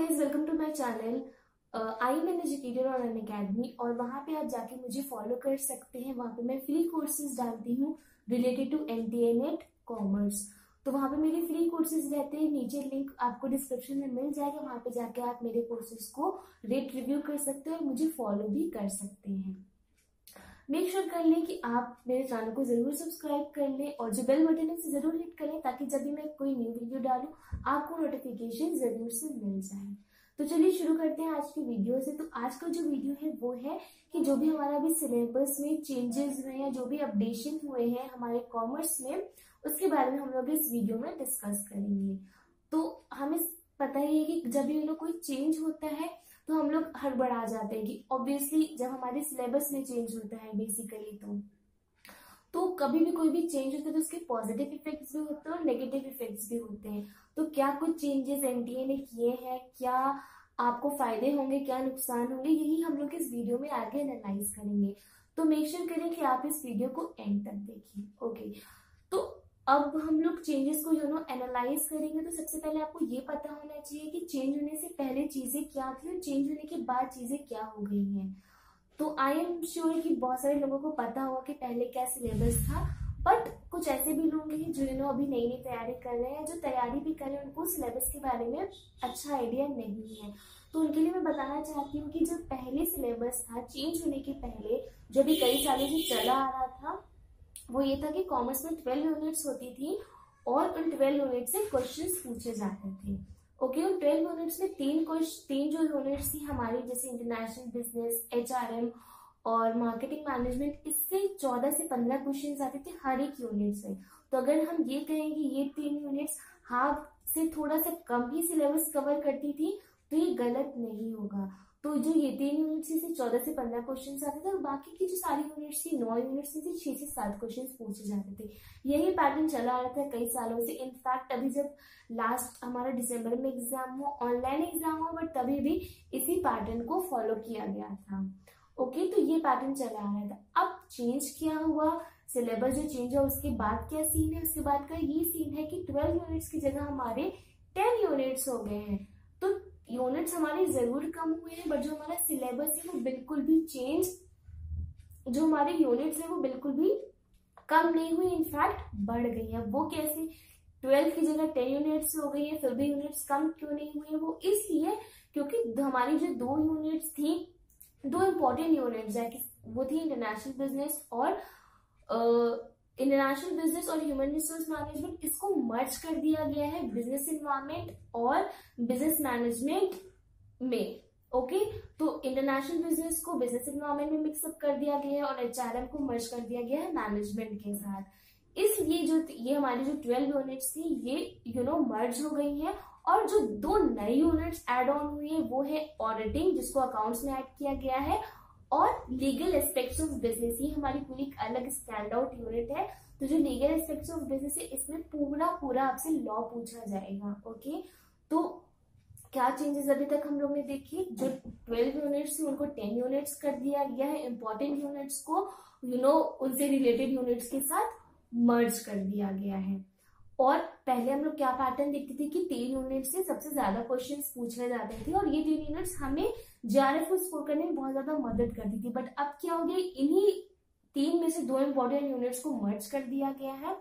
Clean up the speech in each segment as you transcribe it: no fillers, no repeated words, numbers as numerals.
Guys, welcome to my channel. I am an educator on Unacademy और वहाँ पे आप जाके मुझे फॉलो कर सकते हैं। वहाँ पे मैं फ्री कोर्सेज डालती हूँ related to NTA NET commerce. तो वहाँ पे मेरे फ्री कोर्सेज रहते हैं। नीचे लिंक आपको डिस्क्रिप्शन में मिल जाएगा। वहाँ पे जाके आप मेरे कोर्सेज को रेट रिव्यू कर सकते हैं और मुझे फॉलो भी कर सकते हैं। मेक श्योर कर लें कि आप मेरे चैनल को जरूर सब्सक्राइब कर लें और जो बेल बटन है उसे जरूर हिट करें ताकि जब भी मैं कोई न्यू वीडियो डालूं आपको नोटिफिकेशन जरूर से मिल जाए। तो चलिए शुरू करते हैं आज की वीडियो से। तो आज का जो वीडियो है वो है कि जो भी हमारा अभी सिलेबस में चेंजेस हुए हैं, जो भी अपडेशन हुए हैं हमारे कॉमर्स में, उसके बारे में हम लोग इस वीडियो में डिस्कस करेंगे। तो हमें पता ही है कि जब भी कोई चेंज होता है तो हम लोग हड़बड़ा जाते हैं कि ऑब्वियसली जब हमारे सिलेबस में चेंज होता है बेसिकली तो कभी भी कोई भी चेंज होता है तो उसके पॉजिटिव इफेक्ट्स भी होते हैं और नेगेटिव इफेक्ट्स भी होते हैं। तो क्या कुछ चेंजेस एनटीए ने किए हैं, क्या आपको फायदे होंगे, क्या नुकसान होंगे, यही हम लोग इस वीडियो में आगे एनालाइज करेंगे। तो मेक श्योर करें कि आप इस वीडियो को एंड तक देखिए। ओके, तो अब हम लोग चेंजेस को एनालाइज करेंगे। तो सबसे पहले आपको ये पता होना चाहिए कि चेंज होने से पहले चीजें क्या थी और चेंज होने के बाद चीजें क्या हो गई हैं। तो आई एम श्योर कि बहुत सारे लोगों को पता होगा कि पहले क्या सिलेबस था, बट कुछ ऐसे भी लोग हैं जो अभी नई नई तैयारी कर रहे हैं, जो तैयारी भी कर रहे हैं उनको सिलेबस के बारे में अच्छा आइडिया नहीं है। तो उनके लिए मैं बताना चाहती हूँ कि जो पहले सिलेबस था चेंज होने के पहले, जो भी कई सालों से चला आ रहा था, वो ये था कि कॉमर्स में 12 यूनिट्स होती थी और उन 12 यूनिट से क्वेश्चंस पूछे जाते थे। ओके, उन 12 यूनिट्स में तीन जो यूनिट्स थी हमारी, जैसे इंटरनेशनल बिजनेस, एचआरएम और मार्केटिंग मैनेजमेंट, इससे 14 से 15 क्वेश्चंस आते थे हर एक यूनिट से। तो अगर हम ये कहें कि ये 3 यूनिट्स हाफ से थोड़ा सा कम ही सिलेबस कवर करती थी तो ये गलत नहीं होगा। तो जो ये 3 यूनिट्स से 14 से 15 क्वेश्चन आते थे और बाकी की जो सारी यूनिट्स थी 9 यूनिट्स से 6 से 7 क्वेश्चन पूछे जाते थे। यही पैटर्न चला आ रहा था कई सालों से। इनफैक्ट अभी जब लास्ट हमारा दिसंबर में एग्जाम हुआ, ऑनलाइन एग्जाम हुआ, बट तभी भी इसी पैटर्न को फॉलो किया गया था। ओके, तो ये पैटर्न चला आ रहा था। अब चेंज क्या हुआ, सिलेबस जो चेंज हुआ उसके बाद क्या सीन है, उसके बाद का ये सीन है कि 12 यूनिट्स की जगह हमारे 10 यूनिट्स हो गए हैं। तो यूनिट्स हमारे जरूर कम हुए हैं, बट जो हमारा सिलेबस है वो बिल्कुल भी चेंज, जो हमारे यूनिट्स है वो बिल्कुल भी कम नहीं हुई, इनफैक्ट बढ़ गई है। वो कैसे, 12 की जगह 10 यूनिट्स हो गई है, फिर भी यूनिट्स कम क्यों नहीं हुई है? वो इसलिए क्योंकि हमारी जो 2 यूनिट्स थी, 2 इंपॉर्टेंट यूनिट्स है, वो थी इंटरनेशनल बिजनेस और ह्यूमन रिसोर्स मैनेजमेंट। इसको मर्ज कर दिया गया है बिजनेस इन्वायरमेंट और बिजनेस मैनेजमेंट में। ओके, तो इंटरनेशनल बिजनेस को बिजनेस इन्वायरमेंट में मिक्सअप कर दिया गया है और एचआरएम को मर्ज कर दिया गया है मैनेजमेंट के साथ। इसलिए जो ये हमारी जो 12 यूनिट्स थी ये मर्ज हो गई है। और जो 2 नई यूनिट्स एड ऑन हुई है वो है ऑडिटिंग, जिसको अकाउंट्स में ऐड किया गया है, और लीगल एस्पेक्ट्स ऑफ बिजनेस। ये हमारी पूरी एक अलग स्टैंड आउट यूनिट है। तो जो लीगल एस्पेक्ट्स ऑफ बिजनेस है इसमें पूरा आपसे लॉ पूछा जाएगा। ओके, तो क्या चेंजेस अभी तक हम लोग ने देखी, जो 12 यूनिट्स थी उनको 10 यूनिट्स कर दिया गया है। इंपॉर्टेंट यूनिट्स को उनसे रिलेटेड यूनिट्स के साथ मर्ज कर दिया गया है। और पहले हम लोग क्या पैटर्न देखते थे कि 3 यूनिट से सबसे ज्यादा क्वेश्चंस पूछे जाते थे और ये 3 यूनिट्स हमें जेआरएफ को स्कोर करने में बहुत ज्यादा मदद करती थी। बट अब क्या हो गया, इन्हीं 3 में से 2 इंपॉर्टेंट यूनिट्स को मर्ज कर दिया गया है।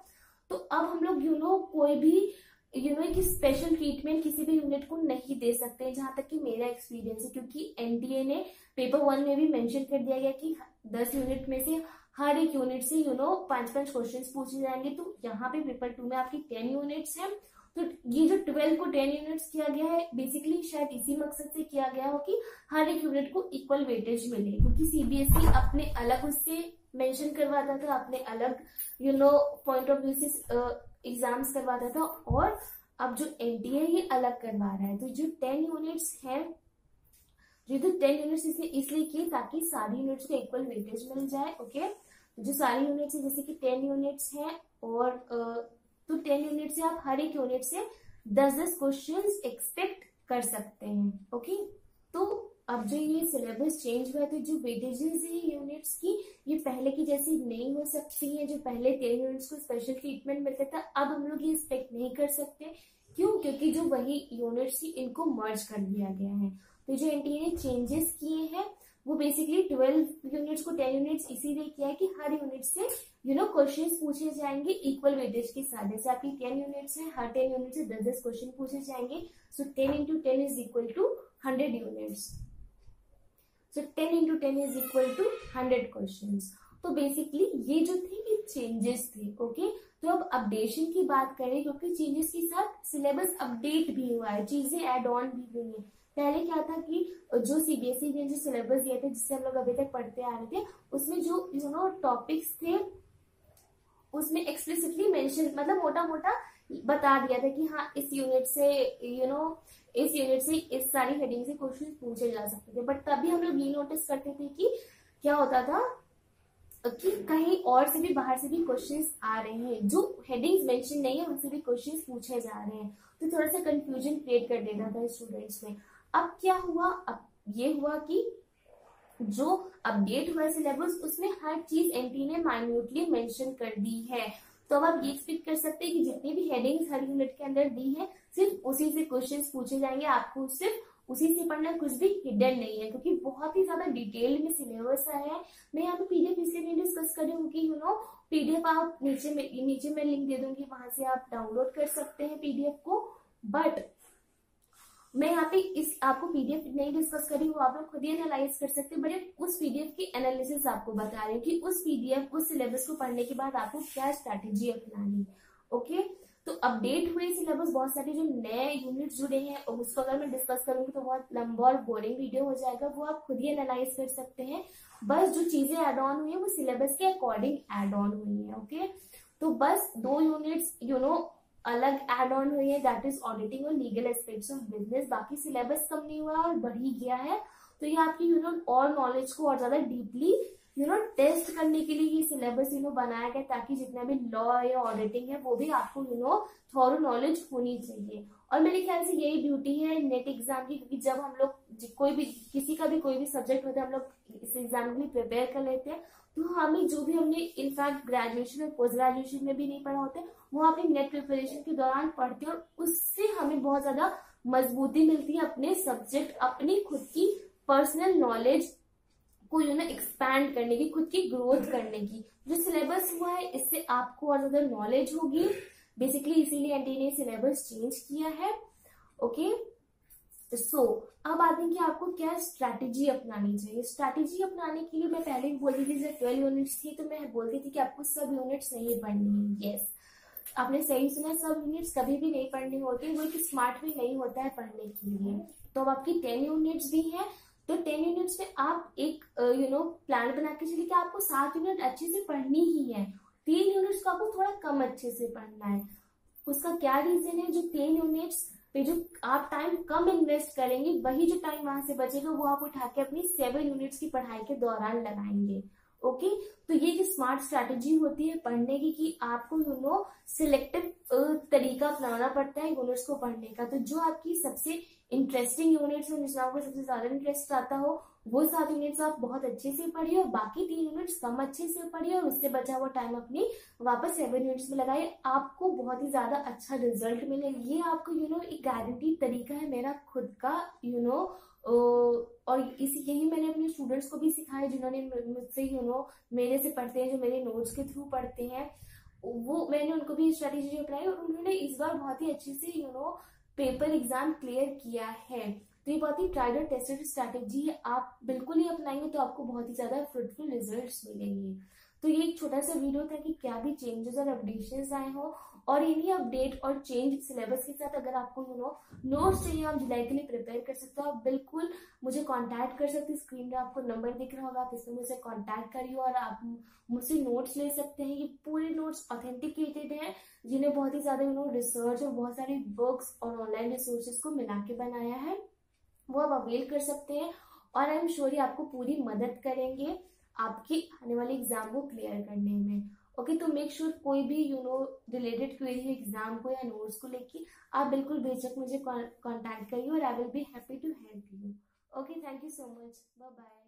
तो अब हम लोग कोई भी कि स्पेशल ट्रीटमेंट किसी भी यूनिट को नहीं दे सकते, जहां तक कि मेरा एक्सपीरियंस है। क्योंकि एनटीए ने पेपर 1 में भी मेंशन कर दिया गया कि 10 यूनिट में से हर एक यूनिट से 5 क्वेश्चंस पूछे जाएंगे। तो यहाँ पे पेपर 2 में आपकी 10 यूनिट्स हैं। तो ये जो 12 को 10 यूनिट्स किया गया है बेसिकली शायद इसी मकसद से किया गया हो कि हर एक यूनिट को इक्वल वेटेज मिले। क्योंकि सीबीएसई अपने अलग उससे मेंशन करवाता था, अपने अलग पॉइंट ऑफ व्यू से एग्जाम्स करवाता था, और अब जो एनटीए ये अलग करवा रहा है। तो जो 10 यूनिट्स है, जो 10 यूनिट्स इसलिए किए ताकि सारी यूनिट्स को इक्वल वेटेज मिल जाए। ओके, जो सारी यूनिट्स है जैसे कि 10 यूनिट्स हैं और तो 10 यूनिट से आप हर एक यूनिट से 10-10 क्वेश्चंस एक्सपेक्ट कर सकते हैं। ओके, तो अब जो ये सिलेबस चेंज हुआ है तो जो वेटेजेस है यूनिट्स की ये पहले की जैसी नहीं हो सकती है। जो पहले 10 यूनिट्स को स्पेशल ट्रीटमेंट मिलता था अब हम लोग ये एक्सपेक्ट नहीं कर सकते क्यों? क्योंकि जो वही यूनिट्स थी इनको मर्ज कर दिया गया है। तो जो एनटीए ने चेंजेस किए हैं वो बेसिकली 12 यूनिट्स को 10 यूनिट्स इसीलिए किया है कि हर यूनिट से क्वेश्चंस पूछे जाएंगे इक्वल वेटेज के साथ। जैसे आपकी 10 यूनिट्स है, हर 10 यूनिट से 10-10 क्वेश्चन पूछे जाएंगे। So 10 into 10 is equal to 100 units. So 10 into 10 is equal to 100 questions. तो बेसिकली ये जो थे ये चेंजेस थे। ओके, तो अब अपडेशन की बात करें, क्योंकि चेंजेस के साथ सिलेबस अपडेट भी हुआ है, चीजें एड ऑन भी हुई है। पहले क्या था कि जो सीबीएसई ने जो सिलेबस दिया था जिससे हम लोग अभी तक पढ़ते आ रहे थे, उसमें जो टॉपिक्स थे उसमें एक्सप्लिसिटली मेंशन, मतलब मोटा मोटा बता दिया था कि हाँ इस यूनिट से इस सारी हेडिंग से क्वेश्चन पूछे जा सकते थे। बट तभी हम लोग ये नोटिस करते थे कि क्या होता था कि कहीं और से भी, बाहर से भी क्वेश्चंस आ रहे हैं, जो हेडिंग्स मेंशन नहीं है उनसे भी क्वेश्चंस पूछे जा रहे हैं। तो थोड़ा सा कंफ्यूजन क्रिएट कर देता था स्टूडेंट्स में। अब क्या हुआ? अब ये हुआ कि जो अपडेट हुआ सिलेबस उसमें हर चीज एनटी ने माइन्यूटली मेंशन कर दी है। तो अब आप ये एक्सपेक्ट कर सकते हैं कि जितनी भी हेडिंग्स हर यूनिट के अंदर दी है सिर्फ उसी से क्वेश्चंस पूछे जाएंगे, आपको सिर्फ उसी से पढ़ना, कुछ भी हिडन नहीं है, क्योंकि बहुत ही ज्यादा डिटेल में सिलेबस आया है। मैं यहाँ पे पीडीएफ इसलिए नहीं डिस्कस कर रही हूँ कि पीडीएफ आप नीचे में लिंक दे दूंगी, वहां से आप डाउनलोड कर सकते हैं पीडीएफ को। बट मैं यहाँ पे आपको पीडीएफ नहीं डिस्कस करी, वो आप लोग खुद ही एनालाइज कर सकते हैं। बट उस पीडीएफ की एनालिसिस आपको बता रही हूँ कि उस पीडीएफ उस सिलेबस को पढ़ने के बाद आपको क्या स्ट्रैटेजी अपनानी। ओके, तो अपडेट हुए सिलेबस, बहुत सारे जो नए यूनिट जुड़े हैं, उसको अगर मैं डिस्कस करूंगी तो बहुत लंबा और बोरिंग वीडियो हो जाएगा, वो आप खुद ही एनालाइज कर सकते हैं। बस जो चीजें एड ऑन हुई है वो सिलेबस के अकॉर्डिंग एड ऑन हुई है। ओके, तो बस 2 यूनिट्स अलग एड ऑन हुई है, दैट इज ऑडिटिंग और लीगल एस्पेक्ट्स ऑफ बिजनेस। बाकी सिलेबस कम नहीं हुआ और बढ़ ही गया है। तो ये आपकी और नॉलेज को और ज्यादा डीपली टेस्ट करने के लिए ये सिलेबस बनाया गया, ताकि जितना भी लॉ या ऑडिटिंग है वो भी आपको थॉरो नॉलेज होनी चाहिए। और मेरे ख्याल से यही ड्यूटी है नेट एग्जाम की, क्योंकि जब हम लोग कोई भी सब्जेक्ट होता है हम लोग इस एग्जाम के लिए प्रिपेयर कर लेते हैं, तो हमें जो भी हमने इनफैक्ट ग्रेजुएशन और पोस्ट ग्रेजुएशन में भी नहीं पढ़ा होता है वो अपनी नेट प्रिपरेशन के दौरान पढ़ते हैं, और उससे हमें बहुत ज्यादा मजबूती मिलती है अपने सब्जेक्ट, अपनी खुद की पर्सनल नॉलेज को एक्सपैंड करने की, खुद की ग्रोथ करने की। जो सिलेबस हुआ है इससे आपको और ज्यादा नॉलेज होगी। बेसिकली इसीलिए एनटीए ने सिलेबस चेंज किया है। ओके, सो अब आते हैं कि आपको क्या स्ट्रैटेजी अपनानी चाहिए। स्ट्रैटेजी अपनाने के लिए मैं पहले भी बोलती थी, जब 12 यूनिट्स थी तो मैं बोलती थी कि आपको सब यूनिट्स नहीं पढ़नी है। यस, आपने सही सुना, सब यूनिट्स कभी भी नहीं पढ़नी होती, वो एक स्मार्ट वे नहीं होता है पढ़ने के लिए। तो अब आपकी 10 यूनिट्स भी है, तो 10 यूनिट्स में आप एक प्लान बना के चलिए कि आपको 7 यूनिट अच्छे से पढ़नी ही है, 3 यूनिट्स को आपको थोड़ा कम अच्छे से पढ़ना है। उसका क्या रीजन है? जो 3 यूनिट्स पे जो आप टाइम कम इन्वेस्ट करेंगे, वही जो टाइम वहां से बचेगा वो आप उठा के अपनी 7 यूनिट्स की पढ़ाई के दौरान लगाएंगे। ओके, तो ये जो स्मार्ट स्ट्रैटेजी होती है पढ़ने की, कि आपको सिलेक्टिव तरीका अपनाना पड़ता है यूनिट्स को पढ़ने का। तो जो आपकी सबसे इंटरेस्टिंग यूनिट्स हो, जिसमें आपको सबसे ज्यादा इंटरेस्ट आता हो, वो 7 यूनिट्स आप बहुत अच्छे से पढ़िए, और बाकी 3 यूनिट्स कम अच्छे से पढ़िए, और उससे बचा हुआ टाइम अपनी वापस 7 यूनिट्स में लगाइए। आपको बहुत ही ज्यादा अच्छा रिजल्ट मिलेगा। ये आपको एक गारंटी तरीका है मेरा खुद का और यही मैंने अपने स्टूडेंट्स को भी सिखाया, जिन्होंने मुझसे मेरे से पढ़ते हैं, जो मेरे नोट्स के थ्रू पढ़ते हैं, वो मैंने उनको भी स्ट्रेटेजी अपनाई, और उन्होंने इस बार बहुत ही अच्छे से पेपर एग्जाम क्लियर किया है। तो ये बहुत ही ट्राइड और टेस्टेड स्ट्रैटेजी है, आप बिल्कुल ही अपनाएंगे तो आपको बहुत ही ज्यादा फ्रूटफुल रिजल्ट्स मिलेंगे। तो ये एक छोटा सा वीडियो था कि क्या भी चेंजेस और अपडेशंस आए हो, और इन्हीं अपडेट और चेंज सिलेबस के साथ अगर आपको नोट्स चाहिए, आप जुलाई के लिए प्रिपेयर कर सकते हो, आप बिल्कुल मुझे कांटेक्ट कर सकते हैं। स्क्रीन पे आपको नंबर दिख रहा होगा, आप इसमें मुझसे कांटेक्ट करिए और आप मुझसे नोट्स ले सकते हैं। ये पूरे नोट्स ऑथेंटिकेटेड हैं, जिन्हें बहुत ही ज्यादा रिसर्च और बहुत सारी बुक्स और ऑनलाइन रिसोर्सेज को मिला के बनाया है, वो आप अवेल कर सकते हैं, और आई एम श्योर आपको पूरी मदद करेंगे आपकी आने वाले एग्जाम को क्लियर करने में। ओके, तो मेक श्योर कोई भी रिलेटेड क्वेरी है एग्जाम को या नोट्स को लेके, आप बिल्कुल बेझिझक मुझे कांटेक्ट करिए, और I will be happy to help you. Okay, thank you so much, bye bye.